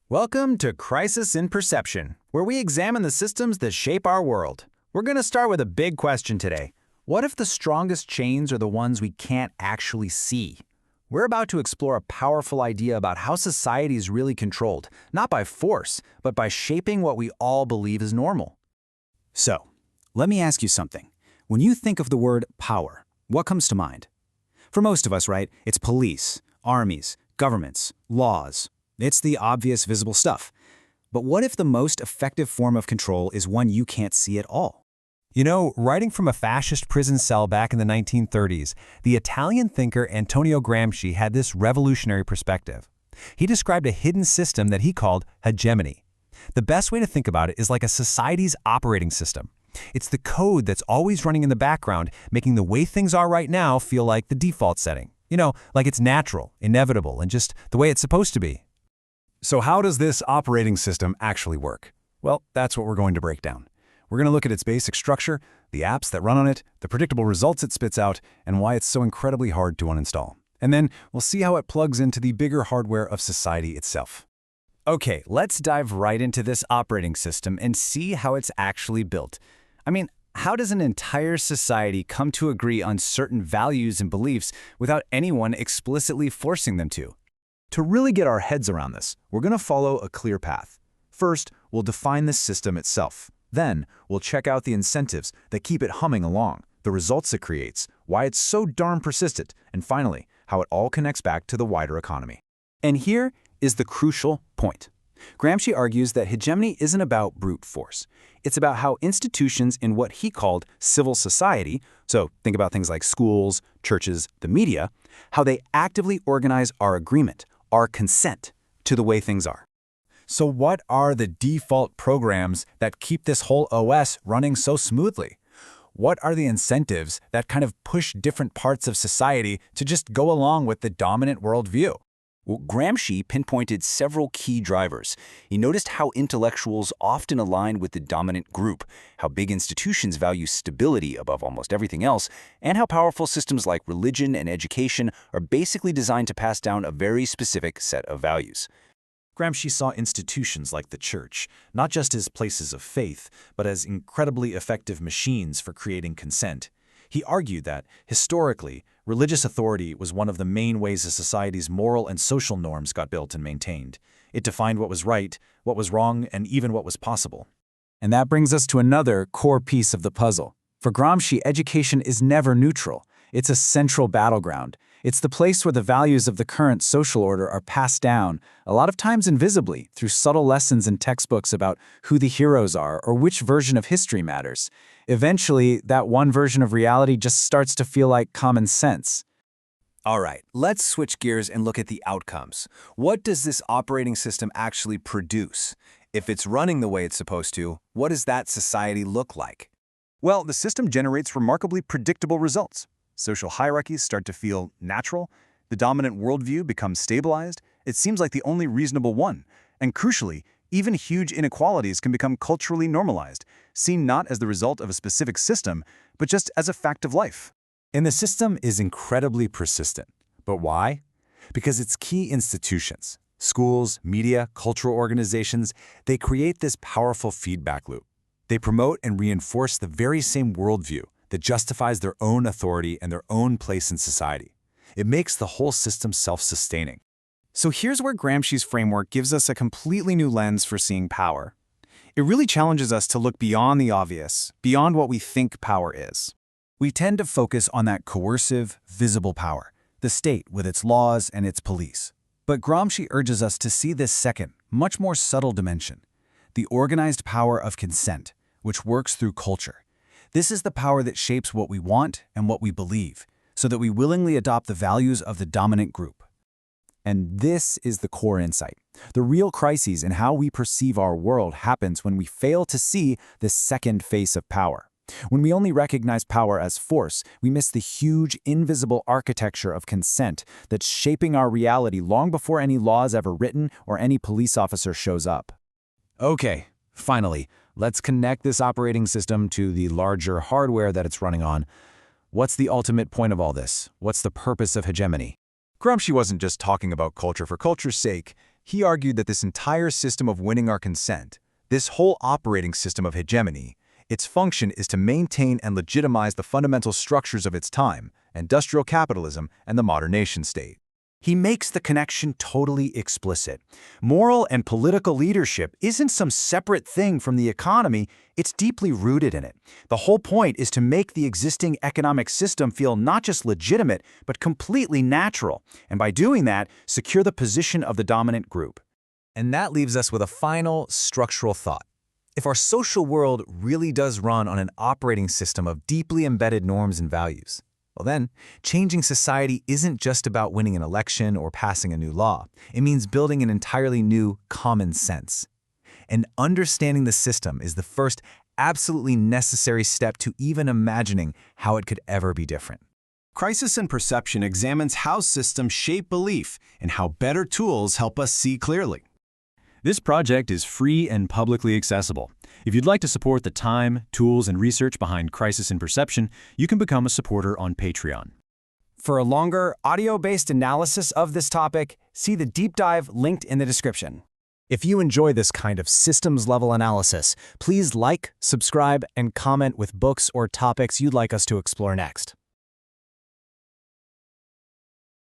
Welcome to Crisis in Perception, where we examine the systems that shape our world. We're going to start with a big question today. What if the strongest chains are the ones we can't actually see? We're about to explore a powerful idea about how society is really controlled, not by force, but by shaping what we all believe is normal. So, let me ask you something. When you think of the word power, what comes to mind? For most of us, right, it's police, armies, governments, laws. It's the obvious visible stuff. But what if the most effective form of control is one you can't see at all? You know, writing from a fascist prison cell back in the 1930s, the Italian thinker Antonio Gramsci had this revolutionary perspective. He described a hidden system that he called hegemony. The best way to think about it is like a society's operating system. It's the code that's always running in the background, making the way things are right now feel like the default setting. You know, like it's natural, inevitable, and just the way it's supposed to be. So how does this operating system actually work? Well, that's what we're going to break down. We're going to look at its basic structure, the apps that run on it, the predictable results it spits out, and why it's so incredibly hard to uninstall. And then we'll see how it plugs into the bigger hardware of society itself. Okay, let's dive right into this operating system and see how it's actually built. I mean, how does an entire society come to agree on certain values and beliefs without anyone explicitly forcing them to? To really get our heads around this, we're going to follow a clear path. First, we'll define this system itself. Then, we'll check out the incentives that keep it humming along, the results it creates, why it's so darn persistent, and finally, how it all connects back to the wider economy. And here is the crucial point. Gramsci argues that hegemony isn't about brute force. It's about how institutions in what he called civil society, so think about things like schools, churches, the media, how they actively organize our agreement, our consent to the way things are. So what are the default programs that keep this whole OS running so smoothly? What are the incentives that kind of push different parts of society to just go along with the dominant worldview? Well, Gramsci pinpointed several key drivers. He noticed how intellectuals often align with the dominant group, how big institutions value stability above almost everything else, and how powerful systems like religion and education are basically designed to pass down a very specific set of values. Gramsci saw institutions like the church, not just as places of faith, but as incredibly effective machines for creating consent. He argued that, historically, religious authority was one of the main ways a society's moral and social norms got built and maintained. It defined what was right, what was wrong, and even what was possible. And that brings us to another core piece of the puzzle. For Gramsci, education is never neutral. It's a central battleground. It's the place where the values of the current social order are passed down, a lot of times invisibly, through subtle lessons in textbooks about who the heroes are or which version of history matters. Eventually, that one version of reality just starts to feel like common sense. All right, let's switch gears and look at the outcomes. What does this operating system actually produce? If it's running the way it's supposed to, what does that society look like? Well, the system generates remarkably predictable results. Social hierarchies start to feel natural, the dominant worldview becomes stabilized, it seems like the only reasonable one, and crucially, even huge inequalities can become culturally normalized, seen not as the result of a specific system, but just as a fact of life. And the system is incredibly persistent. But why? Because its key institutions, schools, media, cultural organizations, they create this powerful feedback loop. They promote and reinforce the very same worldview that justifies their own authority and their own place in society. It makes the whole system self-sustaining. So here's where Gramsci's framework gives us a completely new lens for seeing power. It really challenges us to look beyond the obvious, beyond what we think power is. We tend to focus on that coercive, visible power, the state with its laws and its police. But Gramsci urges us to see this second, much more subtle dimension, the organized power of consent, which works through culture. This is the power that shapes what we want and what we believe, so that we willingly adopt the values of the dominant group. And this is the core insight. The real crisis in how we perceive our world happens when we fail to see this second face of power. When we only recognize power as force, we miss the huge, invisible architecture of consent that's shaping our reality long before any law is ever written or any police officer shows up. Okay, finally, let's connect this operating system to the larger hardware that it's running on. What's the ultimate point of all this? What's the purpose of hegemony? Gramsci wasn't just talking about culture for culture's sake. He argued that this entire system of winning our consent, this whole operating system of hegemony, its function is to maintain and legitimize the fundamental structures of its time, industrial capitalism and the modern nation-state. He makes the connection totally explicit. Moral and political leadership isn't some separate thing from the economy, it's deeply rooted in it. The whole point is to make the existing economic system feel not just legitimate, but completely natural, and by doing that, secure the position of the dominant group. And that leaves us with a final structural thought. If our social world really does run on an operating system of deeply embedded norms and values, well then, changing society isn't just about winning an election or passing a new law. It means building an entirely new common sense. And understanding the system is the first absolutely necessary step to even imagining how it could ever be different. Crisis in Perception examines how systems shape belief and how better tools help us see clearly. This project is free and publicly accessible. If you'd like to support the time, tools, and research behind Crisis in Perception, you can become a supporter on Patreon. For a longer, audio-based analysis of this topic, see the deep dive linked in the description. If you enjoy this kind of systems-level analysis, please like, subscribe, and comment with books or topics you'd like us to explore next.